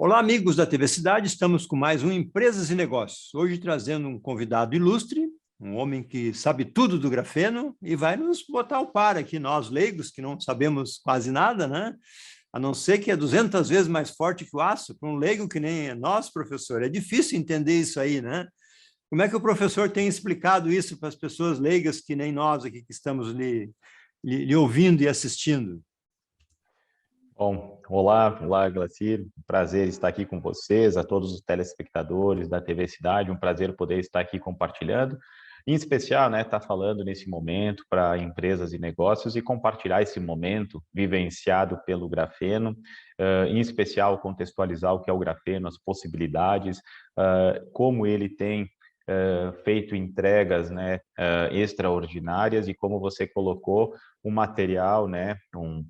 Olá, amigos da TV Cidade, estamos com mais um Empresas e Negócios. Hoje trazendo um convidado ilustre, um homem que sabe tudo do grafeno e vai nos botar ao par aqui, nós leigos, que não sabemos quase nada, né? A não ser que é 200 vezes mais forte que o aço, para um leigo que nem nós, professor. É difícil entender isso aí, né? Como é que o professor tem explicado isso para as pessoas leigas que nem nós aqui que estamos lhe ouvindo e assistindo? Bom, olá, Glacir, prazer estar aqui com vocês, a todos os telespectadores da TV Cidade, um prazer poder estar aqui compartilhando, em especial, né, estar falando nesse momento para empresas e negócios e compartilhar esse momento vivenciado pelo grafeno, em especial contextualizar o que é o grafeno, as possibilidades, como ele tem feito entregas, né, extraordinárias e como você colocou um material, né, um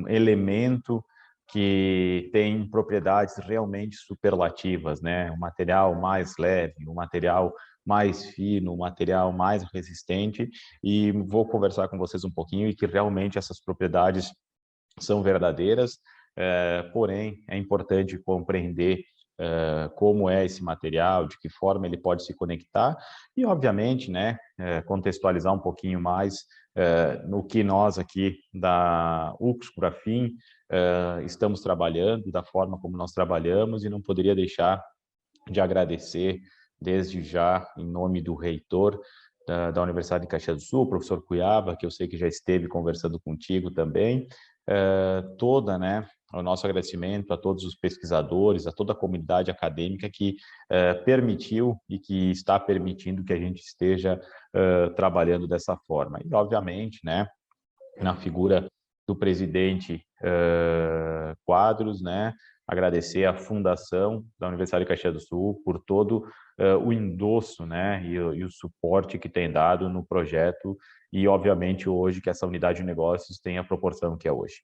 elemento que tem propriedades realmente superlativas, né? Um material mais leve, um material mais fino, um material mais resistente, e vou conversar com vocês um pouquinho e que realmente essas propriedades são verdadeiras, porém é importante compreender como é esse material, de que forma ele pode se conectar e, obviamente, né, contextualizar um pouquinho mais no que nós aqui da UX Grafin estamos trabalhando, da forma como nós trabalhamos, e não poderia deixar de agradecer desde já, em nome do reitor da Universidade de Caxias do Sul, o professor Cuiaba, que eu sei que já esteve conversando contigo também, toda, né, o nosso agradecimento a todos os pesquisadores, a toda a comunidade acadêmica que permitiu e que está permitindo que a gente esteja trabalhando dessa forma. E, obviamente, né, na figura do presidente Quadros, né, agradecer à Fundação da Universidade de Caxias do Sul por todo o endosso, né, e o suporte que tem dado no projeto e, obviamente, hoje que essa unidade de negócios tem a proporção que é hoje.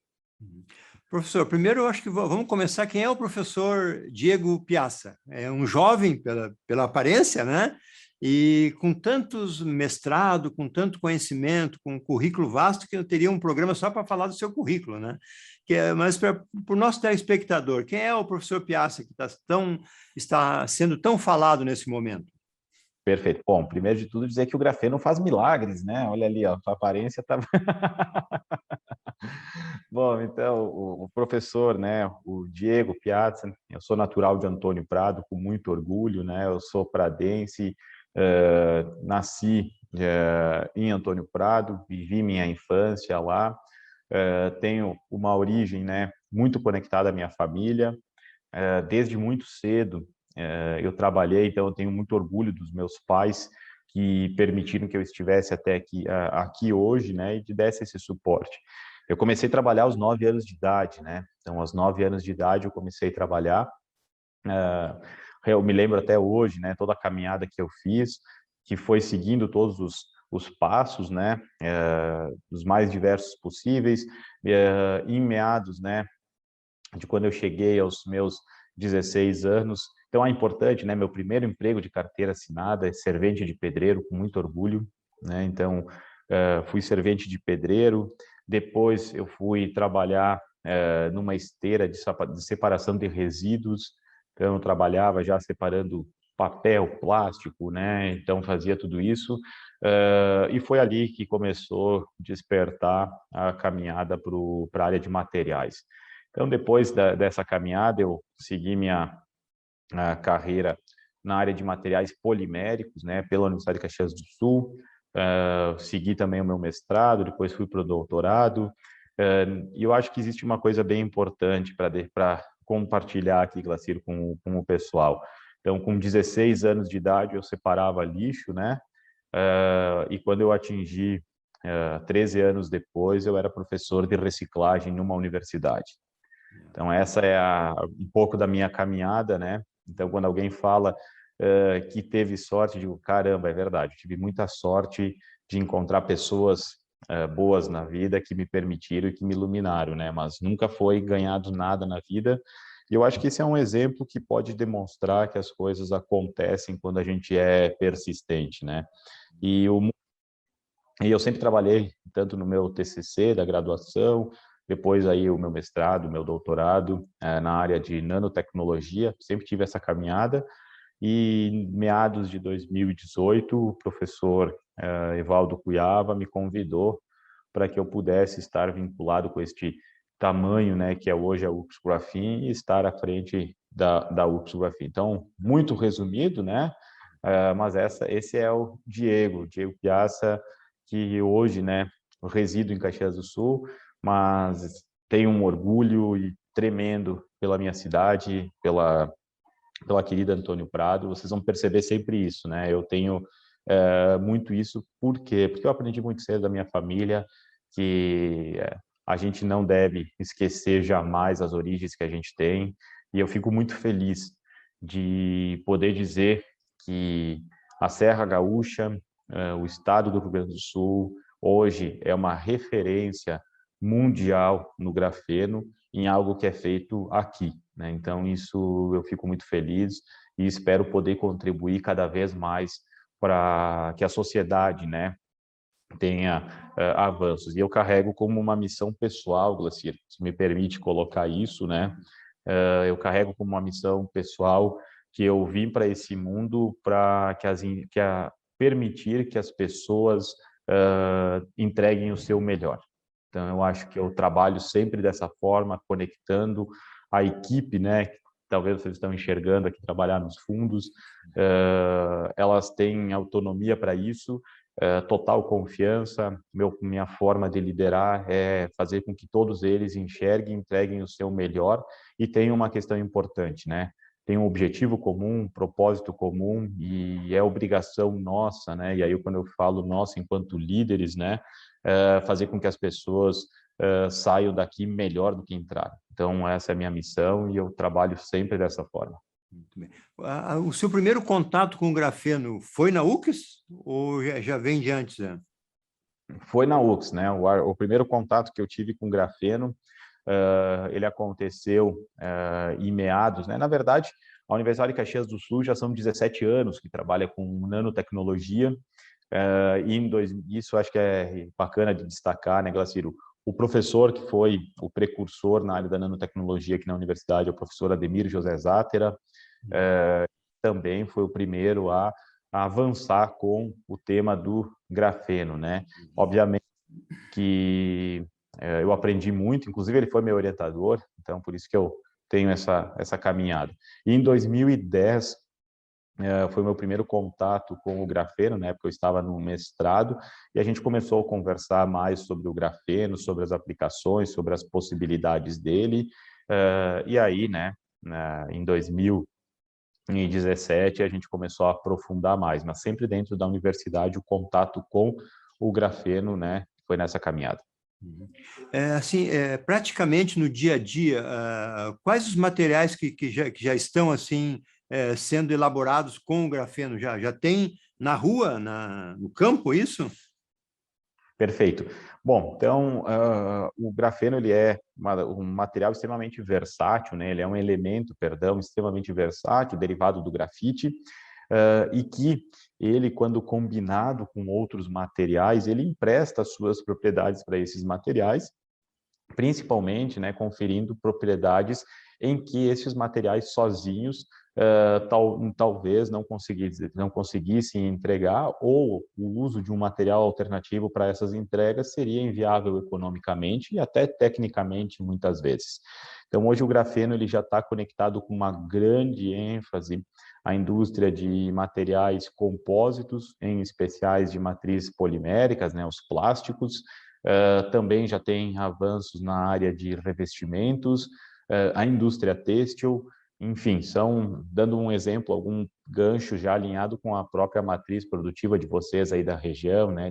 Professor, primeiro eu acho que vamos começar. Quem é o professor Diego Piazza? É um jovem pela aparência, né? E com tantos mestrado, com tanto conhecimento, com um currículo vasto, que eu teria um programa só para falar do seu currículo, né? Mas para o nosso telespectador, quem é o professor Piazza que está sendo tão falado nesse momento? Perfeito. Bom, primeiro de tudo dizer que o grafeno faz milagres, né? Olha ali, ó, a aparência tá Bom, então, o professor, né, o Diego Piazza, eu sou natural de Antônio Prado, com muito orgulho, né, eu sou pradense, nasci em Antônio Prado, vivi minha infância lá, tenho uma origem, né, muito conectada à minha família, desde muito cedo eu trabalhei, então eu tenho muito orgulho dos meus pais, que permitiram que eu estivesse até aqui hoje, né, e que desse esse suporte. Eu comecei a trabalhar aos 9 anos de idade, né? Então, aos 9 anos de idade, eu comecei a trabalhar. Eu me lembro até hoje, né? Toda a caminhada que eu fiz, que foi seguindo todos os passos, né? Os mais diversos possíveis. Em meados, né? De quando eu cheguei aos meus 16 anos. Então, é importante, né? Meu primeiro emprego de carteira assinada é servente de pedreiro, com muito orgulho, né? Então, fui servente de pedreiro. Depois, eu fui trabalhar numa esteira de separação de resíduos. Então, eu trabalhava já separando papel, plástico, né? Então, fazia tudo isso. E foi ali que começou a despertar a caminhada para a área de materiais. Então, depois dessa caminhada, eu segui minha carreira na área de materiais poliméricos, né, pela Universidade de Caxias do Sul. Segui também o meu mestrado, depois fui para o doutorado. E eu acho que existe uma coisa bem importante para compartilhar aqui, Glacir, com o pessoal. Então, com 16 anos de idade, eu separava lixo, né? E quando eu atingi 13 anos depois, eu era professor de reciclagem numa universidade. Então, essa é um pouco da minha caminhada, né? Então, quando alguém fala que teve sorte, eu digo, caramba, é verdade, eu tive muita sorte de encontrar pessoas boas na vida que me permitiram e que me iluminaram, né? Mas nunca foi ganhado nada na vida. E eu acho que esse é um exemplo que pode demonstrar que as coisas acontecem quando a gente é persistente, né? E eu sempre trabalhei, tanto no meu TCC da graduação, depois aí o meu mestrado, o meu doutorado na área de nanotecnologia, sempre tive essa caminhada, e em meados de 2018, o professor Evaldo Cuyava me convidou para que eu pudesse estar vinculado com este tamanho, né, que é hoje a UFSC Grafim, e estar à frente da UFSC Grafim. Então, muito resumido, né, mas esse é o Diego Piazza, que hoje, né, eu resido em Caxias do Sul, mas tenho um orgulho tremendo pela minha cidade, pela querida Antônio Prado. Vocês vão perceber sempre isso, né? Eu tenho muito isso. Por quê? Porque eu aprendi muito cedo da minha família que a gente não deve esquecer jamais as origens que a gente tem, e eu fico muito feliz de poder dizer que a Serra Gaúcha, o estado do Rio Grande do Sul, hoje é uma referência mundial no grafeno, em algo que é feito aqui, né? Então, isso eu fico muito feliz e espero poder contribuir cada vez mais para que a sociedade, né, tenha avanços. E eu carrego como uma missão pessoal, Glacir, se me permite colocar isso, né? Eu carrego como uma missão pessoal que eu vim para esse mundo para permitir que as pessoas entreguem o seu melhor. Então, eu acho que eu trabalho sempre dessa forma, conectando a equipe, né? Talvez vocês estão enxergando aqui trabalhar nos fundos, elas têm autonomia para isso, total confiança. Minha forma de liderar é fazer com que todos eles enxerguem, entreguem o seu melhor e tenham uma questão importante, né? Tem um objetivo comum, um propósito comum, e é obrigação nossa, né? E aí, quando eu falo nossa, enquanto líderes, né? Fazer com que as pessoas saiam daqui melhor do que entraram. Então, essa é a minha missão e eu trabalho sempre dessa forma. Muito bem. O seu primeiro contato com o grafeno foi na UFSC ou já vem de antes? Né? Foi na UFSC, né? O primeiro contato que eu tive com grafeno, ele aconteceu em meados, né? Na verdade, a Universidade de Caxias do Sul já são 17 anos que trabalha com nanotecnologia, isso acho que é bacana de destacar, né, Glaciro? O professor que foi o precursor na área da nanotecnologia aqui na universidade, é o professor Ademir José Zátera, também foi o primeiro a avançar com o tema do grafeno, né? Obviamente que eu aprendi muito, inclusive ele foi meu orientador, então por isso que eu tenho essa caminhada. E em 2010, foi o meu primeiro contato com o grafeno, na época eu estava no mestrado, e a gente começou a conversar mais sobre o grafeno, sobre as aplicações, sobre as possibilidades dele, e aí, né, em 2017, a gente começou a aprofundar mais, mas sempre dentro da universidade, o contato com o grafeno, né, foi nessa caminhada. Assim, praticamente no dia a dia, quais os materiais que já estão assim sendo elaborados com o grafeno? Já tem na rua, no campo, isso? Perfeito. Bom, então, o grafeno ele é um material extremamente versátil, né? Ele é um elemento, perdão, extremamente versátil, derivado do grafite, e que ele, quando combinado com outros materiais, ele empresta as suas propriedades para esses materiais, principalmente, né, conferindo propriedades em que esses materiais sozinhos talvez não conseguissem entregar, ou o uso de um material alternativo para essas entregas seria inviável economicamente e até tecnicamente, muitas vezes. Então, hoje o grafeno ele já está conectado com uma grande ênfase à indústria de materiais compósitos, em especiais de matrizes poliméricas, né, os plásticos. Também já tem avanços na área de revestimentos, a indústria têxtil, enfim, dando um exemplo, algum gancho já alinhado com a própria matriz produtiva de vocês aí da região, né,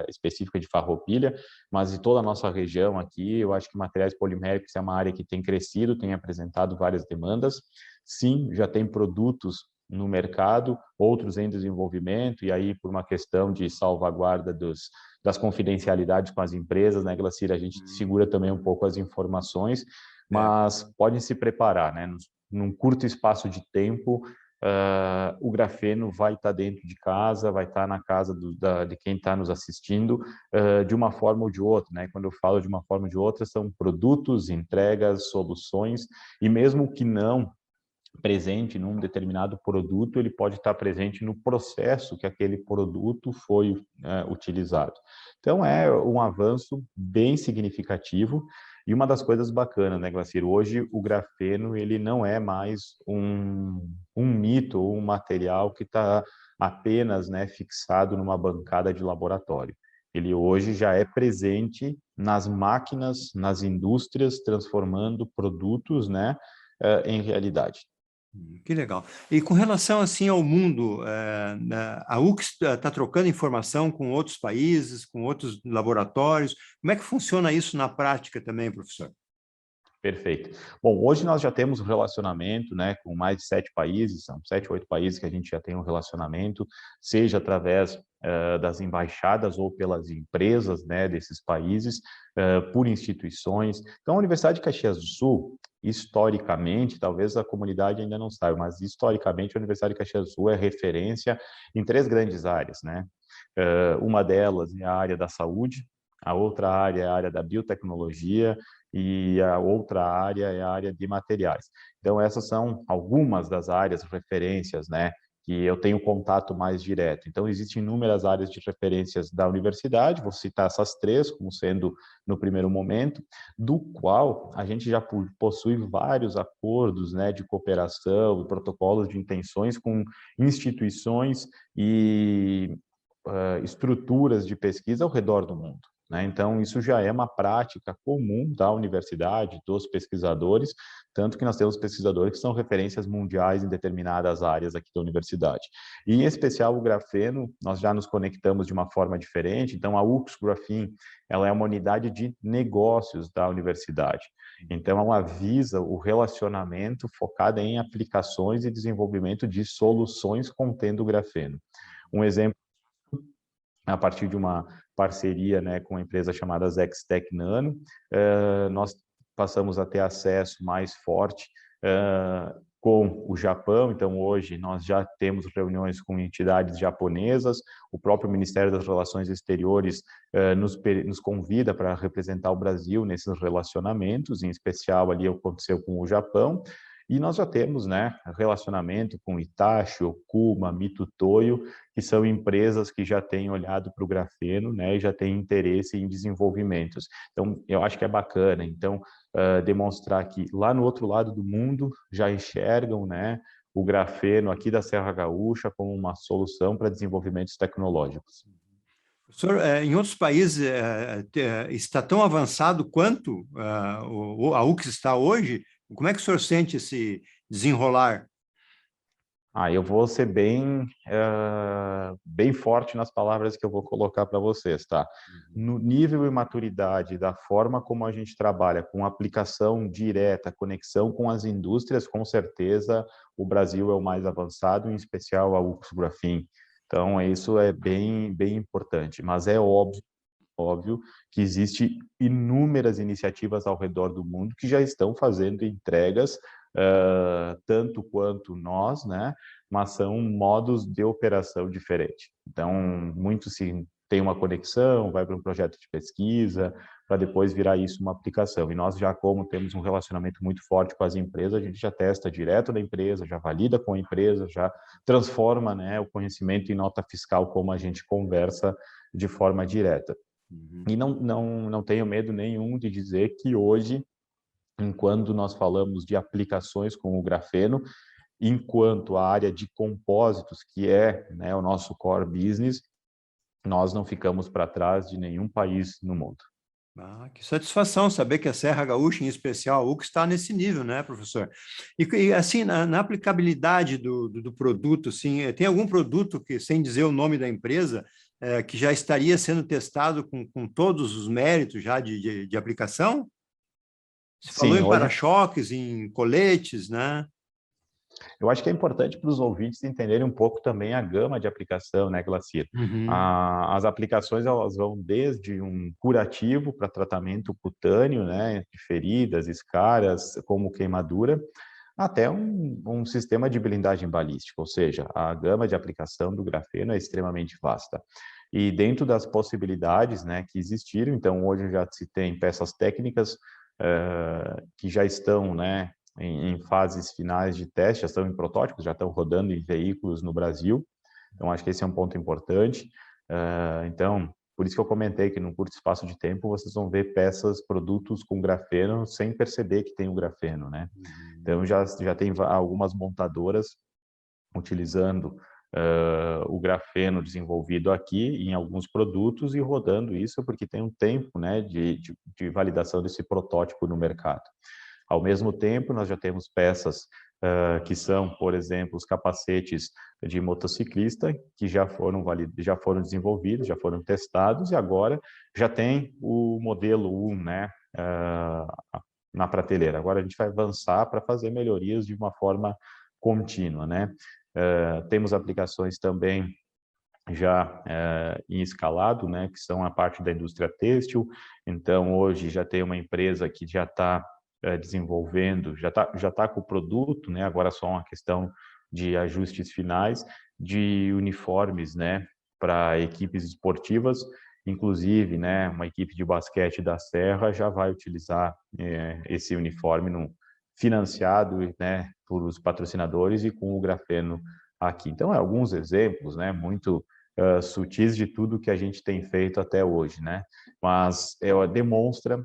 específica de Farroupilha, mas de toda a nossa região aqui, eu acho que materiais poliméricos é uma área que tem crescido, tem apresentado várias demandas. Sim, já tem produtos no mercado, outros em desenvolvimento, e aí por uma questão de salvaguarda das confidencialidades com as empresas, né, Glacir, a gente segura também um pouco as informações, mas podem se preparar, né, num curto espaço de tempo, o grafeno vai estar dentro de casa, vai estar na casa de quem está nos assistindo, de uma forma ou de outra, né? Quando eu falo de uma forma ou de outra, são produtos, entregas, soluções, e mesmo que não presente num determinado produto, ele pode estar presente no processo que aquele produto foi utilizado. Então, é um avanço bem significativo e uma das coisas bacanas, né, Glacir? Hoje, o grafeno, ele não é mais um mito ou um material que está apenas, né, fixado numa bancada de laboratório. Ele hoje já é presente nas máquinas, nas indústrias, transformando produtos, né, em realidade. Que legal. E com relação assim ao mundo, a UX está trocando informação com outros países, com outros laboratórios. Como é que funciona isso na prática também, professor? Perfeito. Bom, hoje nós já temos um relacionamento, né, com mais de 7 países, são 7, 8 países que a gente já tem um relacionamento, seja através das embaixadas ou pelas empresas, né, desses países, por instituições. Então, a Universidade de Caxias do Sul, historicamente, talvez a comunidade ainda não saiba, mas historicamente a Universidade de Caxias do Sul é referência em 3 grandes áreas, né? Uma delas é a área da saúde, a outra área é a área da biotecnologia, e a outra área é a área de materiais. Então, essas são algumas das áreas referências, né, que eu tenho contato mais direto. Então, existem inúmeras áreas de referências da universidade, vou citar essas 3 como sendo no primeiro momento, do qual a gente já possui vários acordos, né, de cooperação, protocolos de intenções com instituições e estruturas de pesquisa ao redor do mundo, né? Então, isso já é uma prática comum da universidade, dos pesquisadores, tanto que nós temos pesquisadores que são referências mundiais em determinadas áreas aqui da universidade. E, em especial, o grafeno, nós já nos conectamos de uma forma diferente, então a UX Graphene, ela é uma unidade de negócios da universidade. Então, ela visa o relacionamento focado em aplicações e desenvolvimento de soluções contendo grafeno. Um exemplo, a partir de uma parceria, né, com uma empresa chamada Zextec Nano, nós passamos a ter acesso mais forte com o Japão. Então, hoje, nós já temos reuniões com entidades japonesas, o próprio Ministério das Relações Exteriores nos convida para representar o Brasil nesses relacionamentos, em especial ali aconteceu com o Japão. E nós já temos, né, relacionamento com Hitachi, Okuma, Mitutoyo, que são empresas que já têm olhado para o grafeno, né, e já têm interesse em desenvolvimentos. Então, eu acho que é bacana. Então, demonstrar que lá no outro lado do mundo já enxergam, né, o grafeno aqui da Serra Gaúcha como uma solução para desenvolvimentos tecnológicos. Professor, em outros países está tão avançado quanto a UX está hoje? Como é que o senhor sente esse desenrolar? Eu vou ser bem forte nas palavras que eu vou colocar para vocês, tá? No nível e maturidade da forma como a gente trabalha com aplicação direta, conexão com as indústrias, com certeza o Brasil é o mais avançado, em especial a UX Graphene. Então, isso é bem importante, mas é óbvio que existe inúmeras iniciativas ao redor do mundo que já estão fazendo entregas tanto quanto nós, né? Mas são modos de operação diferentes. Então, muito se tem uma conexão, vai para um projeto de pesquisa, para depois virar isso uma aplicação. E nós já, como temos um relacionamento muito forte com as empresas, a gente já testa direto da empresa, já valida com a empresa, já transforma, né, o conhecimento em nota fiscal, como a gente conversa de forma direta. E não tenho medo nenhum de dizer que hoje, enquanto nós falamos de aplicações com o grafeno, enquanto a área de compósitos, que é, né, o nosso core business, nós não ficamos para trás de nenhum país no mundo. Que satisfação saber que a Serra Gaúcha, em especial, a UX, está nesse nível, né, professor? E assim, na aplicabilidade do produto, assim, tem algum produto que, sem dizer o nome da empresa, que já estaria sendo testado com todos os méritos já de aplicação? Você falou Sim, em hoje para-choques, em coletes, né? eu acho que é importante para os ouvintes entenderem um pouco também a gama de aplicação, né, Glacir? As aplicações, elas vão desde um curativo para tratamento cutâneo, né, de feridas, escaras, como queimadura, até um sistema de blindagem balística, ou seja, a gama de aplicação do grafeno é extremamente vasta. E dentro das possibilidades, né, que existiram, então hoje já se tem peças técnicas que já estão, né, em fases finais de teste, já estão em protótipos, já estão rodando em veículos no Brasil. Então acho que esse é um ponto importante. Então, por isso que eu comentei que num curto espaço de tempo vocês vão ver peças, produtos com grafeno sem perceber que tem o grafeno, né? Então já tem algumas montadoras utilizando o grafeno desenvolvido aqui em alguns produtos e rodando isso porque tem um tempo, né, de validação desse protótipo no mercado. Ao mesmo tempo, nós já temos peças que são, por exemplo, os capacetes de motociclista, que já foram desenvolvidos, já foram testados, e agora já tem o modelo 1, né, na prateleira. Agora a gente vai avançar para fazer melhorias de uma forma contínua, né? Temos aplicações também já em escalado, né, que são a parte da indústria têxtil. Então, hoje já tem uma empresa que já está desenvolvendo, já tá com o produto, né, agora só uma questão de ajustes finais, de uniformes, né, para equipes esportivas. Inclusive, né, uma equipe de basquete da Serra já vai utilizar esse uniforme financiado, né, por os patrocinadores e com o grafeno aqui. Então, alguns exemplos, né, muito sutis de tudo que a gente tem feito até hoje, né? Mas demonstra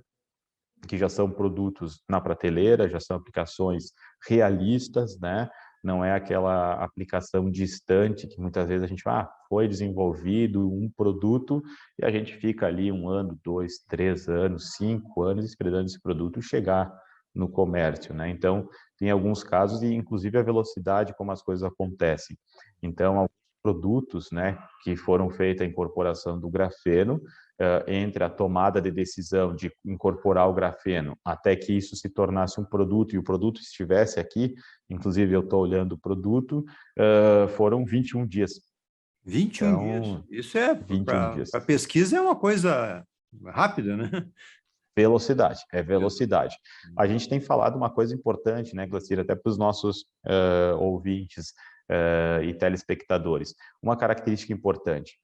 que já são produtos na prateleira, já são aplicações realistas, né? Não é aquela aplicação distante que muitas vezes a gente foi desenvolvido um produto e a gente fica ali 1 ano, 2, 3 anos, 5 anos esperando esse produto chegar no comércio, né? Então, tem alguns casos e inclusive a velocidade como as coisas acontecem. Então, alguns produtos, né, que foram feita a incorporação do grafeno, entre a tomada de decisão de incorporar o grafeno até que isso se tornasse um produto e o produto estivesse aqui, inclusive eu estou olhando o produto, foram 21 dias. 21 dias. Então, Isso é, 21 dias. para pesquisa, é uma coisa rápida, né? Velocidade, é velocidade. A gente tem falado uma coisa importante, né, Glacir, até para os nossos ouvintes e telespectadores. Uma característica importante,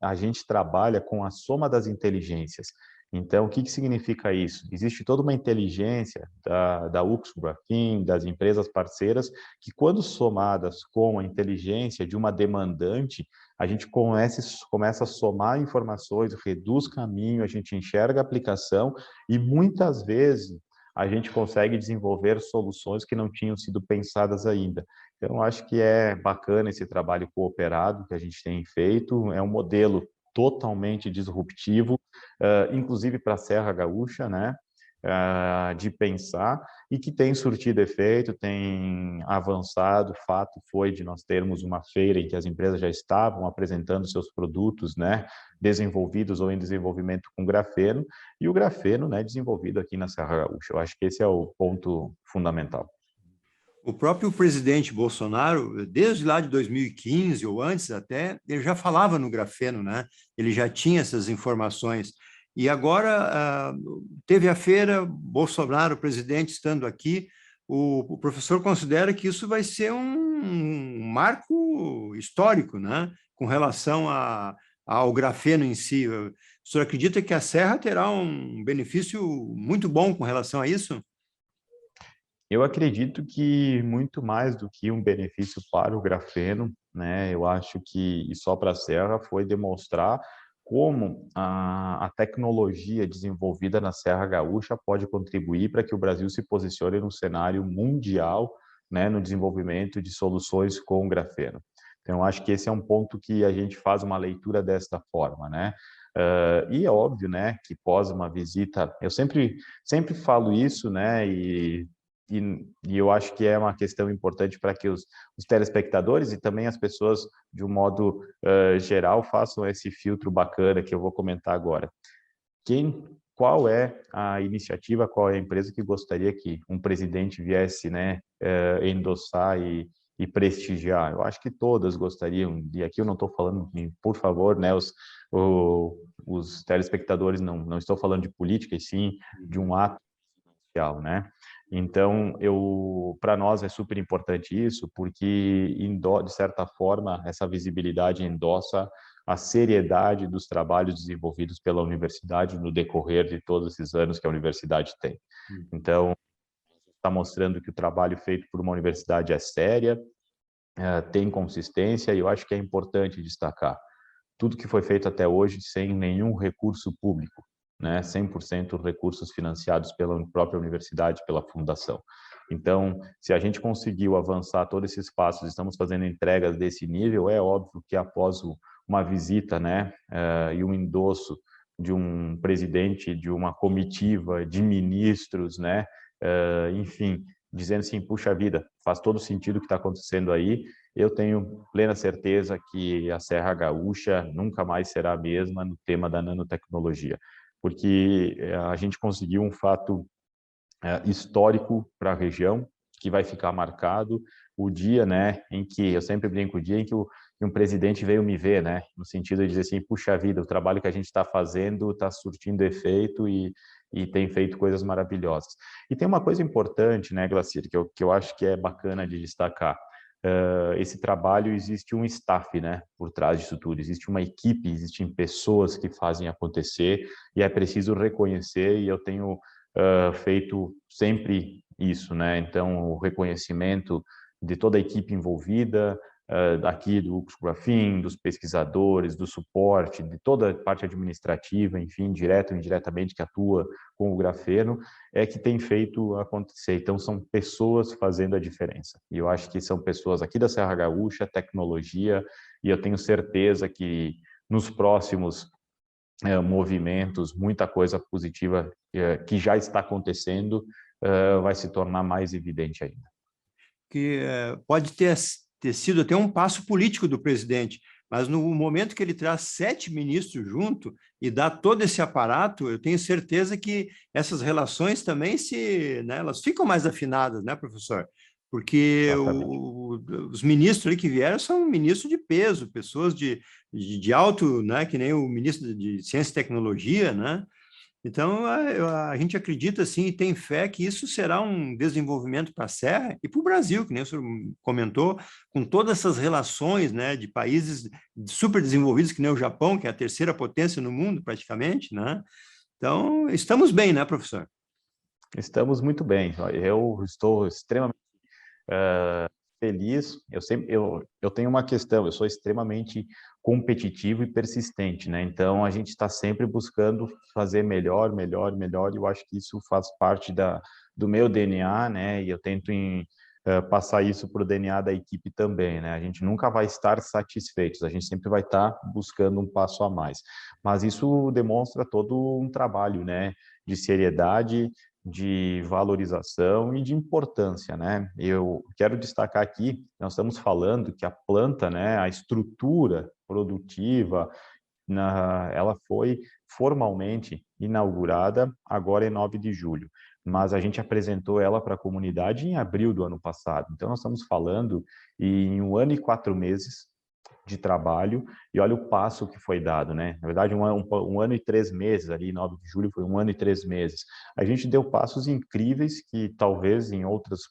a gente trabalha com a soma das inteligências. Então, o que significa isso? Existe toda uma inteligência da Uxo Grafene, das empresas parceiras, que quando somadas com a inteligência de uma demandante, a gente começa a somar informações, reduz caminho, a gente enxerga a aplicação e muitas vezes a gente consegue desenvolver soluções que não tinham sido pensadas ainda. Então, eu acho que é bacana esse trabalho cooperado que a gente tem feito, é um modelo totalmente disruptivo, inclusive para a Serra Gaúcha, né? De pensar e que tem surtido efeito, tem avançado. O fato foi de nós termos uma feira em que as empresas já estavam apresentando seus produtos, né, desenvolvidos ou em desenvolvimento com grafeno, e o grafeno, né, desenvolvido aqui na Serra Gaúcha. Eu acho que esse é o ponto fundamental. O próprio presidente Bolsonaro, desde lá de 2015 ou antes até, ele já falava no grafeno, né? Ele já tinha essas informações. E agora teve a feira, Bolsonaro, o presidente, estando aqui, o professor considera que isso vai ser um marco histórico, né? Com relação ao grafeno em si. O senhor acredita que a Serra terá um benefício muito bom com relação a isso? Eu acredito que muito mais do que um benefício para o grafeno, né? Eu acho que, e só para a Serra, foi demonstrar como a tecnologia desenvolvida na Serra Gaúcha pode contribuir para que o Brasil se posicione no cenário mundial, né, no desenvolvimento de soluções com grafeno. Então, acho que esse é um ponto que a gente faz uma leitura desta forma, né? E é óbvio, né, que pós uma visita, eu sempre falo isso, né, e eu acho que é uma questão importante para que os telespectadores e também as pessoas, de um modo geral, façam esse filtro bacana que eu vou comentar agora. Qual é a iniciativa, qual é a empresa que gostaria que um presidente viesse, né, endossar e prestigiar? Eu acho que todas gostariam, e aqui eu não estou falando, por favor, né, os telespectadores, não estou falando de política, e sim de um ato social, né? Então, para nós é super importante isso, porque, de certa forma, essa visibilidade endossa a seriedade dos trabalhos desenvolvidos pela universidade no decorrer de todos esses anos que a universidade tem. Então, está mostrando que o trabalho feito por uma universidade é séria, tem consistência, e eu acho que é importante destacar tudo que foi feito até hoje sem nenhum recurso público, né? 100% recursos financiados pela própria universidade, pela fundação. Então, se a gente conseguiu avançar todos esses passos, estamos fazendo entregas desse nível, é óbvio que após uma visita, né, e um endosso de um presidente de uma comitiva de ministros, né, enfim, dizendo assim, puxa vida, faz todo sentido o que está acontecendo aí, eu tenho plena certeza que a Serra Gaúcha nunca mais será a mesma no tema da nanotecnologia, porque a gente conseguiu um fato histórico para a região, que vai ficar marcado o dia, né, em que, eu sempre brinco, o dia em que um presidente veio me ver, né, no sentido de dizer assim, puxa vida, o trabalho que a gente está fazendo está surtindo efeito e tem feito coisas maravilhosas. E tem uma coisa importante, né, Glacir, que eu acho que é bacana de destacar. Esse trabalho, existe um staff, né, por trás disso tudo, existe uma equipe, existem pessoas que fazem acontecer, e é preciso reconhecer, e eu tenho feito sempre isso, né? Então, o reconhecimento de toda a equipe envolvida, aqui do Graphin, dos pesquisadores, do suporte, de toda a parte administrativa, enfim, direta ou indiretamente, que atua com o grafeno, é que tem feito acontecer. Então, são pessoas fazendo a diferença. E eu acho que são pessoas aqui da Serra Gaúcha, tecnologia, e eu tenho certeza que nos próximos movimentos, muita coisa positiva que já está acontecendo, vai se tornar mais evidente ainda. Que pode ter sido até um passo político do presidente, mas no momento que ele traz 7 ministros junto e dá todo esse aparato, eu tenho certeza que essas relações também né, elas ficam mais afinadas, né, professor? Porque os ministros ali que vieram são ministros de peso, pessoas de alto, né, que nem o ministro de Ciência e Tecnologia, né? Então, a gente acredita, sim, e tem fé que isso será um desenvolvimento para a Serra e para o Brasil, que nem o senhor comentou, com todas essas relações, né, de países super desenvolvidos, que nem o Japão, que é a terceira potência no mundo, praticamente, né? Então, estamos bem, né, professor? Estamos muito bem. Eu estou extremamente feliz. Eu tenho uma questão, eu sou extremamente competitivo e persistente, né? Então, a gente está sempre buscando fazer melhor, melhor, melhor, e eu acho que isso faz parte do meu DNA, né? E eu tento passar isso para o DNA da equipe também, né? A gente nunca vai estar satisfeitos, a gente sempre vai estar buscando um passo a mais. Mas isso demonstra todo um trabalho, né? De seriedade, de valorização e de importância, né? Eu quero destacar aqui, nós estamos falando que a planta, né, a estrutura produtiva, ela foi formalmente inaugurada agora em 9 de julho, mas a gente apresentou ela para a comunidade em abril do ano passado. Então, nós estamos falando em 1 ano e 4 meses de trabalho, e olha o passo que foi dado, né? Na verdade, um ano e 3 meses, ali, 9 de julho, foi 1 ano e 3 meses. A gente deu passos incríveis que talvez em outras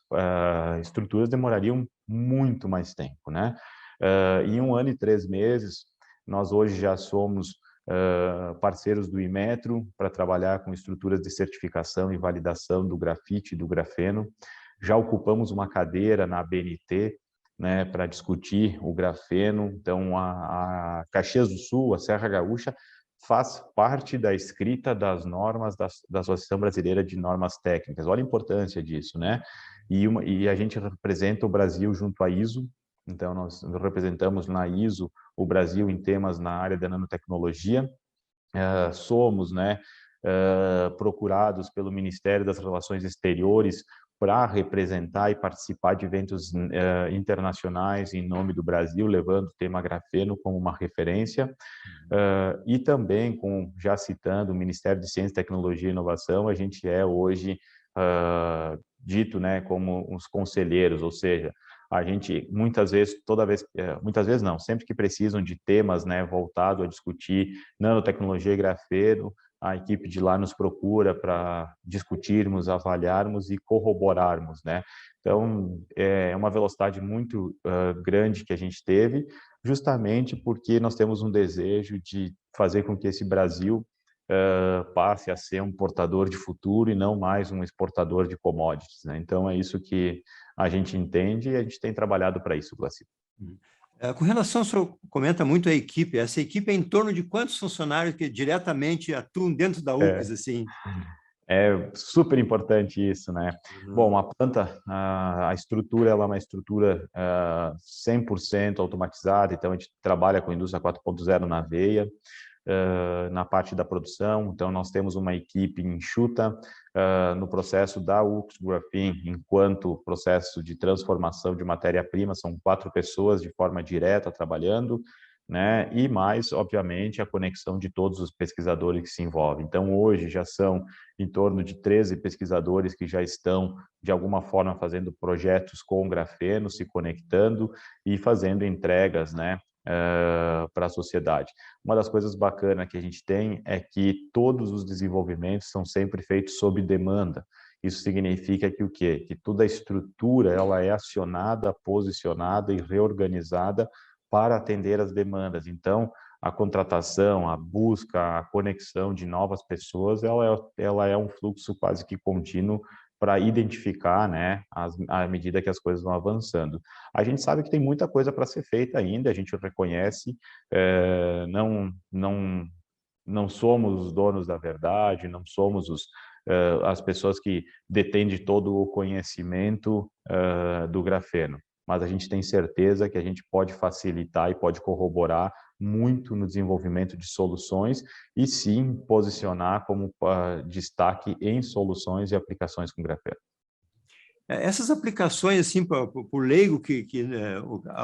estruturas demorariam muito mais tempo, né? Em 1 ano e 3 meses, nós hoje já somos parceiros do Inmetro para trabalhar com estruturas de certificação e validação do grafite e do grafeno. Já ocupamos uma cadeira na ABNT, né, para discutir o grafeno. Então, a Caxias do Sul, a Serra Gaúcha, faz parte da escrita das normas da Associação Brasileira de Normas Técnicas. Olha a importância disso, né? E a gente representa o Brasil junto à ISO. Então, nós representamos na ISO o Brasil em temas na área da nanotecnologia. Somos, né, procurados pelo Ministério das Relações Exteriores para representar e participar de eventos internacionais em nome do Brasil, levando o tema grafeno como uma referência, e também, já citando o Ministério de Ciência, Tecnologia e Inovação, a gente é hoje dito, né, como uns conselheiros, ou seja, a gente muitas vezes, muitas vezes não, sempre que precisam de temas, né, voltado a discutir nanotecnologia e grafeno, a equipe de lá nos procura para discutirmos, avaliarmos e corroborarmos, né? Então, é uma velocidade muito grande que a gente teve, justamente porque nós temos um desejo de fazer com que esse Brasil passe a ser um portador de futuro e não mais um exportador de commodities, né? Então, é isso que a gente entende e a gente tem trabalhado para isso, Glaci. Com relação, o senhor comenta muito a equipe. Essa equipe é em torno de quantos funcionários que diretamente atuam dentro da UPS, assim? É super importante isso, né? Bom, a planta, a estrutura, ela é uma estrutura 100% automatizada, então a gente trabalha com a indústria 4.0 na veia, na parte da produção, então nós temos uma equipe enxuta no processo da UX Graphene, enquanto processo de transformação de matéria-prima, são 4 pessoas de forma direta trabalhando, né? E mais, obviamente, a conexão de todos os pesquisadores que se envolvem. Então, hoje já são em torno de 13 pesquisadores que já estão, de alguma forma, fazendo projetos com grafeno, se conectando e fazendo entregas, né, para a sociedade. Uma das coisas bacanas que a gente tem é que todos os desenvolvimentos são sempre feitos sob demanda. Isso significa que o quê? Que toda a estrutura ela é acionada, posicionada e reorganizada para atender as demandas. Então, a contratação, a busca, a conexão de novas pessoas, ela é um fluxo quase que contínuo para identificar, né, à medida que as coisas vão avançando. A gente sabe que tem muita coisa para ser feita ainda, a gente reconhece, não somos os donos da verdade, não somos as pessoas que detêm de todo o conhecimento do grafeno, mas a gente tem certeza que a gente pode facilitar e pode corroborar muito no desenvolvimento de soluções e sim posicionar como destaque em soluções e aplicações com grafeno. Essas aplicações, assim, para o leigo que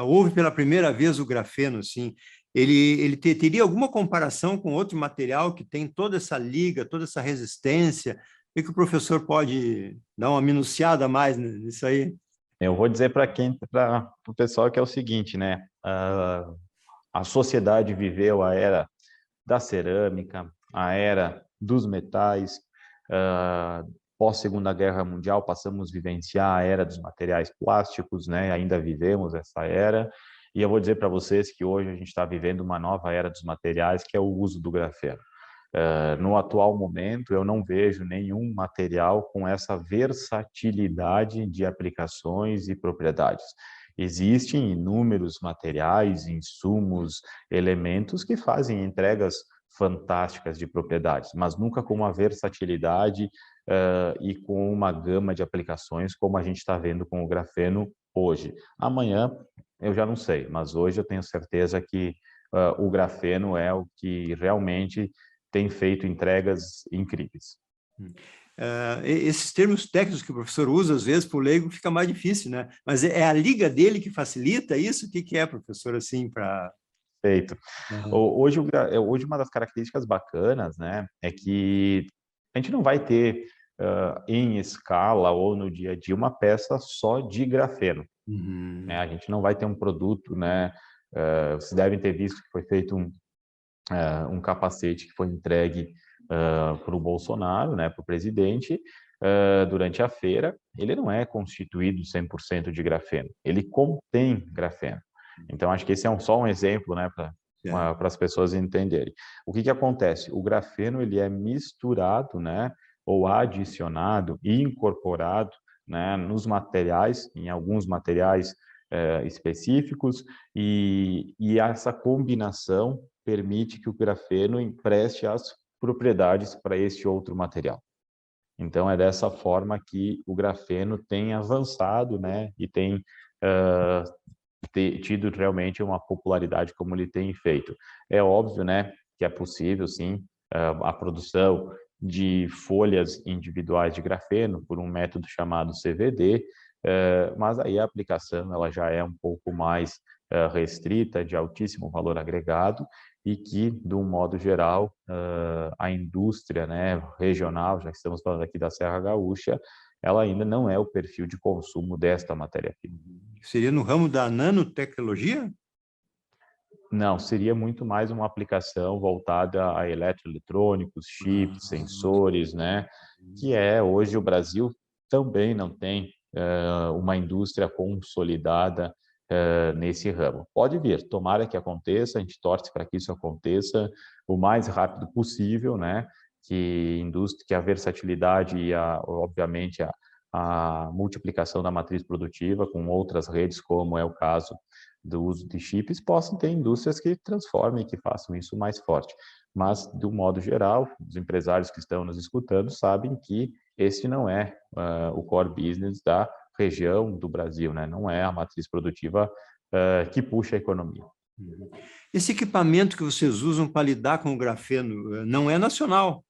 ouve pela primeira vez o grafeno, assim, ele teria alguma comparação com outro material que tem toda essa liga, toda essa resistência? O que o professor pode dar uma minuciada a mais nisso aí? Eu vou dizer para o pessoal que é o seguinte, né? A sociedade viveu a era da cerâmica, a era dos metais, pós-Segunda Guerra Mundial passamos a vivenciar a era dos materiais plásticos, né? Ainda vivemos essa era, e eu vou dizer para vocês que hoje a gente está vivendo uma nova era dos materiais, que é o uso do grafeno. No atual momento, eu não vejo nenhum material com essa versatilidade de aplicações e propriedades. Existem inúmeros materiais, insumos, elementos que fazem entregas fantásticas de propriedades, mas nunca com uma versatilidade e com uma gama de aplicações como a gente está vendo com o grafeno hoje. Amanhã eu já não sei, mas hoje eu tenho certeza que o grafeno é o que realmente tem feito entregas incríveis. Esses termos técnicos que o professor usa, às vezes, para o leigo, fica mais difícil, né? Mas é a liga dele que facilita isso? O que é, professor, assim, para... Perfeito. Hoje uma das características bacanas, né, é que a gente não vai ter em escala ou no dia a dia uma peça só de grafeno. Né? A gente não vai ter um produto, né? Vocês devem ter visto que foi feito um capacete que foi entregue para o Bolsonaro, né, para o presidente, durante a feira. Ele não é constituído 100% de grafeno, ele contém grafeno. Então, acho que esse é só um exemplo, né, para as pessoas entenderem. O que acontece? O grafeno ele é misturado, né, ou adicionado e incorporado, né, nos materiais, em alguns materiais específicos, e essa combinação permite que o grafeno empreste as propriedades para este outro material. Então, é dessa forma que o grafeno tem avançado, né, e tem tido realmente uma popularidade como ele tem feito. É óbvio, né, que é possível, sim, a produção de folhas individuais de grafeno por um método chamado CVD, mas aí a aplicação ela já é um pouco mais restrita, de altíssimo valor agregado, e que, de um modo geral, a indústria, né, regional, já que estamos falando aqui da Serra Gaúcha, ela ainda não é o perfil de consumo desta matéria-prima. Seria no ramo da nanotecnologia? Não, seria muito mais uma aplicação voltada a eletroeletrônicos, chips, sensores, né? Que hoje o Brasil também não tem uma indústria consolidada nesse ramo. Pode vir, tomara que aconteça, a gente torce para que isso aconteça o mais rápido possível, né? Que a versatilidade e, obviamente, a multiplicação da matriz produtiva com outras redes, como é o caso do uso de chips, possam ter indústrias que transformem, que façam isso mais forte. Mas, do modo geral, os empresários que estão nos escutando sabem que esse não é o core business da região do Brasil, né? Não é a matriz produtiva que puxa a economia. Esse equipamento que vocês usam para lidar com o grafeno não é nacional?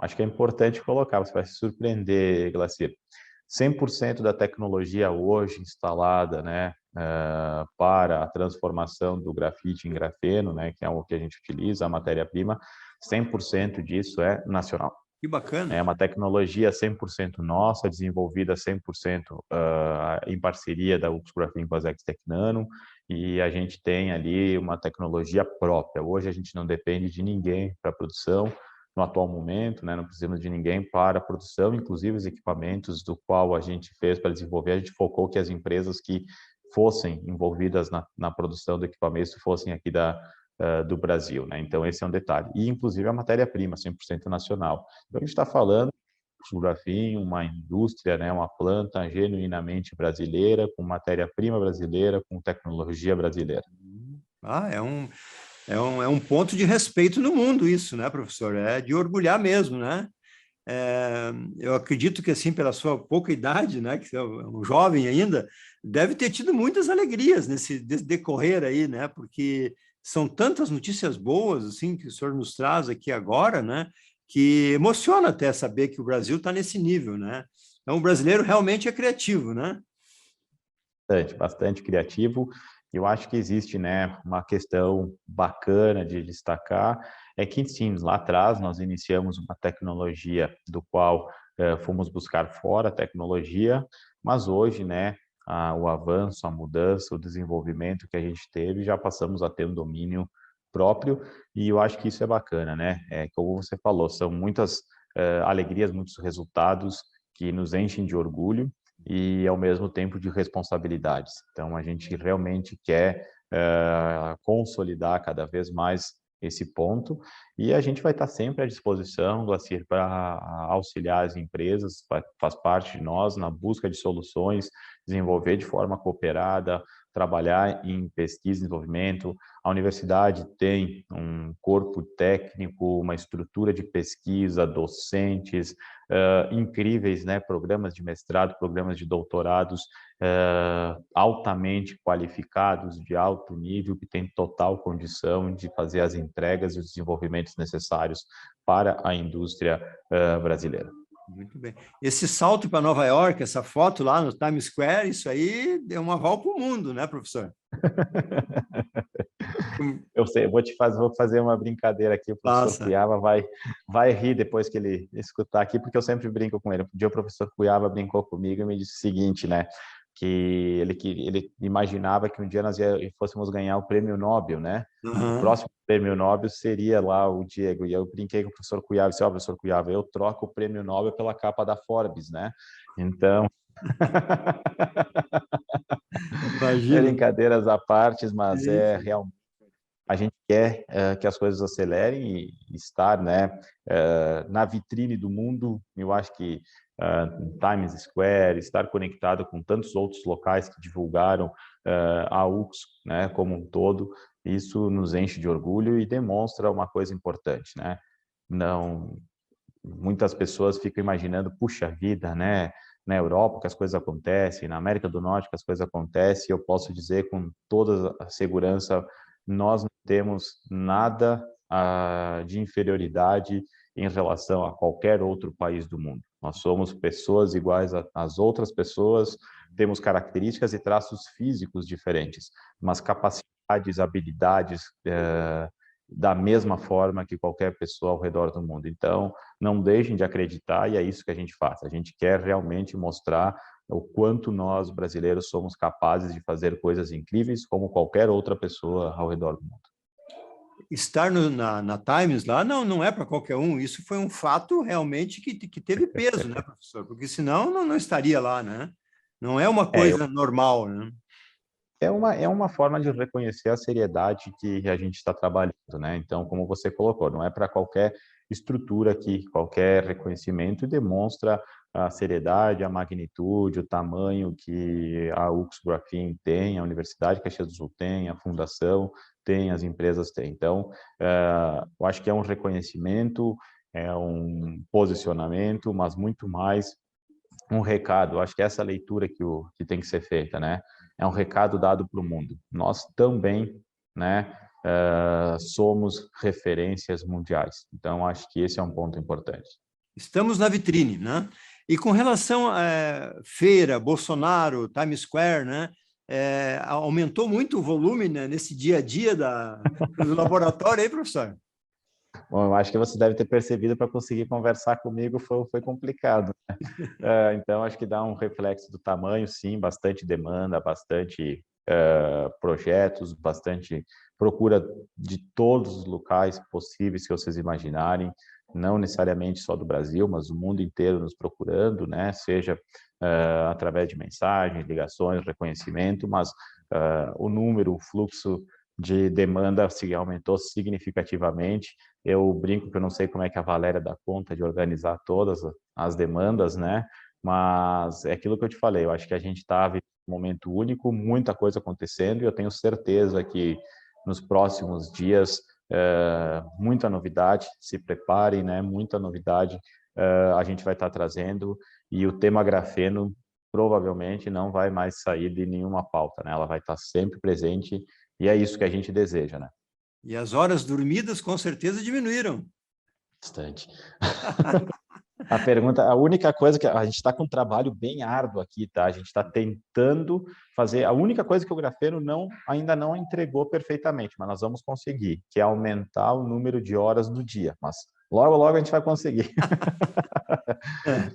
Acho que é importante colocar, você vai se surpreender, Glacier. 100% da tecnologia hoje instalada, né, para a transformação do grafite em grafeno, né, que é o que a gente utiliza, a matéria-prima, 100% disso é nacional. Que bacana. É uma tecnologia 100% nossa, desenvolvida 100% em parceria da UX Grafene com a Zextec Nano, e a gente tem ali uma tecnologia própria. Hoje a gente não depende de ninguém para a produção, no atual momento, né, não precisamos de ninguém para a produção, inclusive os equipamentos do qual a gente fez para desenvolver, a gente focou que as empresas que fossem envolvidas na produção do equipamento fossem aqui do Brasil, né? Então esse é um detalhe. E inclusive a matéria-prima, 100% nacional. Então a gente está falando de grafeno, uma indústria, né, uma planta genuinamente brasileira, com matéria-prima brasileira, com tecnologia brasileira. É um ponto de respeito no mundo isso, né, professor? É de orgulhar mesmo, né? Eu acredito que, assim, pela sua pouca idade, né, que é um jovem ainda, deve ter tido muitas alegrias nesse decorrer aí, né? Porque são tantas notícias boas, assim, que o senhor nos traz aqui agora, né? Que emociona até saber que o Brasil está nesse nível, né? Então, o brasileiro realmente é criativo, né? Bastante criativo. Eu acho que existe, né, uma questão bacana de destacar, é que sim, lá atrás nós iniciamos uma tecnologia do qual fomos buscar fora a tecnologia, mas hoje, né, o avanço, a mudança, o desenvolvimento que a gente teve, já passamos a ter um domínio próprio, e eu acho que isso é bacana, né? Como você falou, são muitas alegrias, muitos resultados que nos enchem de orgulho, e ao mesmo tempo de responsabilidades. Então a gente realmente quer consolidar cada vez mais esse ponto e a gente vai estar sempre à disposição, Glacier, para auxiliar as empresas, faz parte de nós na busca de soluções, desenvolver de forma cooperada, trabalhar em pesquisa e desenvolvimento. A universidade tem um corpo técnico, uma estrutura de pesquisa, docentes, incríveis, né? Programas de mestrado, programas de doutorados altamente qualificados, de alto nível, que têm total condição de fazer as entregas e os desenvolvimentos necessários para a indústria brasileira. Muito bem. Esse salto para Nova York, essa foto lá no Times Square, isso aí deu um aval para o mundo, né, professor? Eu sei, vou fazer uma brincadeira aqui, o professor Cuyava vai rir depois que ele escutar aqui, porque eu sempre brinco com ele. Um dia o professor Cuyava brincou comigo e me disse o seguinte, né, que ele imaginava que um dia nós fôssemos ganhar o prêmio Nobel, né? O próximo prêmio Nobel seria lá o Diego, e eu brinquei com o professor Cuyava, disse, professor Cuyava, eu troco o prêmio Nobel pela capa da Forbes, né? Então... Brincadeiras à parte, mas realmente a gente quer que as coisas acelerem e estar, né, na vitrine do mundo. Eu acho que Times Square, estar conectado com tantos outros locais que divulgaram a UX, né, como um todo, isso nos enche de orgulho e demonstra uma coisa importante, né? Não, muitas pessoas ficam imaginando, puxa vida, né? Na Europa que as coisas acontecem, na América do Norte que as coisas acontecem, eu posso dizer com toda a segurança, nós não temos nada de inferioridade em relação a qualquer outro país do mundo. Nós somos pessoas iguais às outras pessoas, temos características e traços físicos diferentes, mas capacidades, habilidades da mesma forma que qualquer pessoa ao redor do mundo. Então, não deixem de acreditar e é isso que a gente faz. A gente quer realmente mostrar o quanto nós, brasileiros, somos capazes de fazer coisas incríveis como qualquer outra pessoa ao redor do mundo. Estar na Times lá não é para qualquer um. Isso foi um fato realmente que teve peso, né, professor? Porque senão não estaria lá, né? Não é uma coisa normal, né? É uma forma de reconhecer a seriedade que a gente está trabalhando, né? Então, como você colocou, não é para qualquer estrutura que qualquer reconhecimento demonstra a seriedade, a magnitude, o tamanho que a UX Graphin tem, a Universidade de Caxias do Sul tem, a Fundação tem, as empresas têm. Então, eu acho que é um reconhecimento, é um posicionamento, mas muito mais um recado. Eu acho que essa leitura que tem que ser feita, né? É um recado dado para o mundo. Nós também, né, somos referências mundiais. Então, acho que esse é um ponto importante. Estamos na vitrine, né? E com relação à feira, Bolsonaro, Times Square, né? Aumentou muito o volume, né, nesse dia a dia do laboratório aí, professor? Bom, eu acho que você deve ter percebido, para conseguir conversar comigo foi complicado, né? Então, acho que dá um reflexo do tamanho, sim, bastante demanda, bastante projetos, bastante procura de todos os locais possíveis que vocês imaginarem, não necessariamente só do Brasil, mas o mundo inteiro nos procurando, né? Seja através de mensagens, ligações, reconhecimento, mas o número, o fluxo de demanda se aumentou significativamente. Eu brinco que eu não sei como é que a Valéria dá conta de organizar todas as demandas, né? Mas é aquilo que eu te falei, eu acho que a gente está vivendo um momento único, muita coisa acontecendo, e eu tenho certeza que nos próximos dias, muita novidade, se preparem, né? Muita novidade a gente vai estar trazendo, e o tema grafeno provavelmente não vai mais sair de nenhuma pauta, né? Ela vai estar sempre presente, e é isso que a gente deseja, né? E as horas dormidas com certeza diminuíram. Bastante. A única coisa que a gente está com um trabalho bem árduo aqui, tá? A gente está tentando fazer, a única coisa que o grafeno ainda não entregou perfeitamente, mas nós vamos conseguir, que é aumentar o número de horas do dia, mas logo, logo a gente vai conseguir.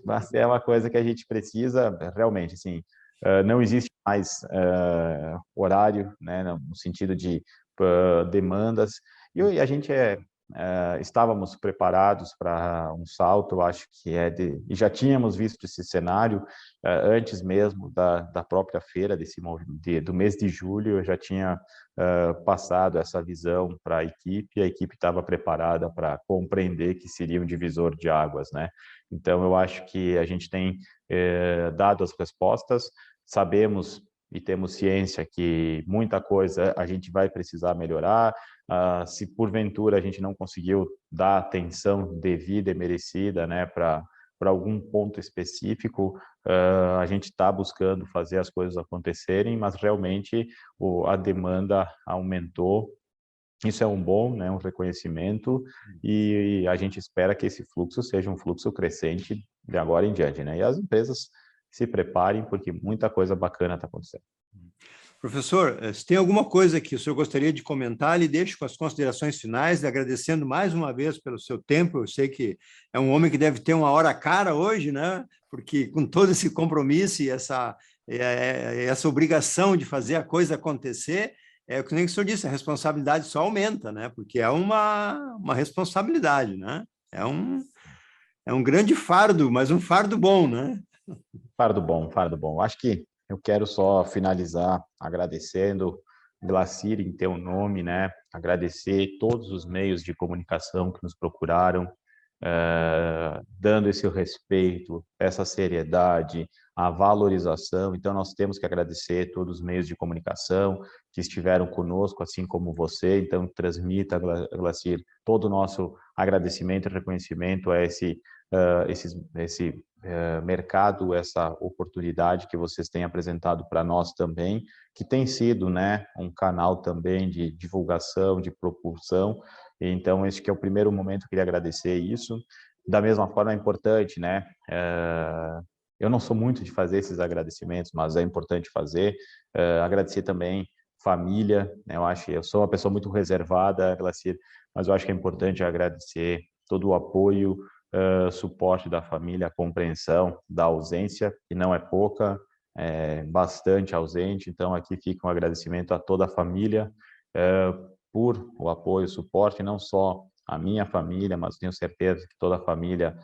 Mas é uma coisa que a gente precisa, realmente, assim, não existe mais horário, né, no sentido de demandas, e a gente estávamos preparados para um salto, acho que e já tínhamos visto esse cenário antes mesmo da própria feira, do mês de julho. Eu já tinha passado essa visão para a equipe estava preparada para compreender que seria um divisor de águas, né? Então, eu acho que a gente tem dado as respostas, sabemos e temos ciência que muita coisa a gente vai precisar melhorar. Se porventura a gente não conseguiu dar atenção devida e merecida, né, para algum ponto específico, a gente está buscando fazer as coisas acontecerem, mas realmente a demanda aumentou. Isso é um bom, né, um reconhecimento, e a gente espera que esse fluxo seja um fluxo crescente de agora em diante, né? E as empresas se preparem, porque muita coisa bacana está acontecendo. Professor, se tem alguma coisa que o senhor gostaria de comentar, lhe deixo com as considerações finais, agradecendo mais uma vez pelo seu tempo. Eu sei que é um homem que deve ter uma hora cara hoje, né? Porque com todo esse compromisso e essa obrigação de fazer a coisa acontecer, o que nem o senhor disse, a responsabilidade só aumenta, né? Porque é uma responsabilidade, né? É um grande fardo, mas um fardo bom, né? Fardo bom, fardo bom. Acho que eu quero só finalizar agradecendo, Glacir, em teu nome, né? Agradecer todos os meios de comunicação que nos procuraram, dando esse respeito, essa seriedade, a valorização. Então, nós temos que agradecer todos os meios de comunicação que estiveram conosco, assim como você. Então, transmita, Glacir, todo o nosso agradecimento e reconhecimento a esse mercado, essa oportunidade que vocês têm apresentado para nós também, que tem sido, né, um canal também de divulgação, de propulsão. Então, esse que é o primeiro momento, eu queria agradecer isso. Da mesma forma, é importante, né, eu não sou muito de fazer esses agradecimentos, mas é importante fazer. Agradecer também família, né, eu sou uma pessoa muito reservada, Glacir, mas eu acho que é importante agradecer todo o apoio, suporte da família, a compreensão da ausência, que não é pouca, é bastante ausente. Então, aqui fica um agradecimento a toda a família por o apoio, o suporte, não só a minha família, mas tenho certeza que toda a família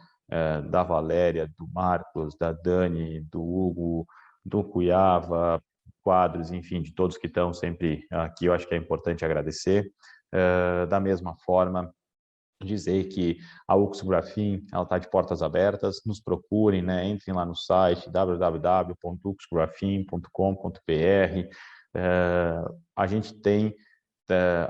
da Valéria, do Marcos, da Dani, do Hugo, do Cuiava, Quadros, enfim, de todos que estão sempre aqui, eu acho que é importante agradecer. Da mesma forma, dizer que a Uxografin, ela está de portas abertas, nos procurem, né? Entrem lá no site www.uxografin.com.br. A gente tem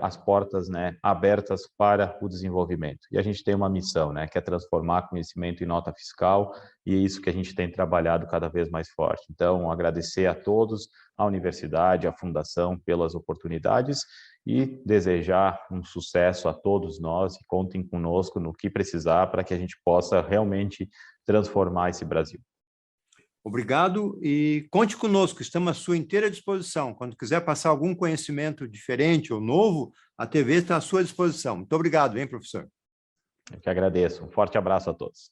as portas, né, abertas para o desenvolvimento. E a gente tem uma missão, né, que é transformar conhecimento em nota fiscal, e é isso que a gente tem trabalhado cada vez mais forte. Então, agradecer a todos, a universidade, a fundação, pelas oportunidades e desejar um sucesso a todos nós, e contem conosco no que precisar para que a gente possa realmente transformar esse Brasil. Obrigado e conte conosco, estamos à sua inteira disposição. Quando quiser passar algum conhecimento diferente ou novo, a TV está à sua disposição. Muito obrigado, hein, professor? Eu que agradeço. Um forte abraço a todos.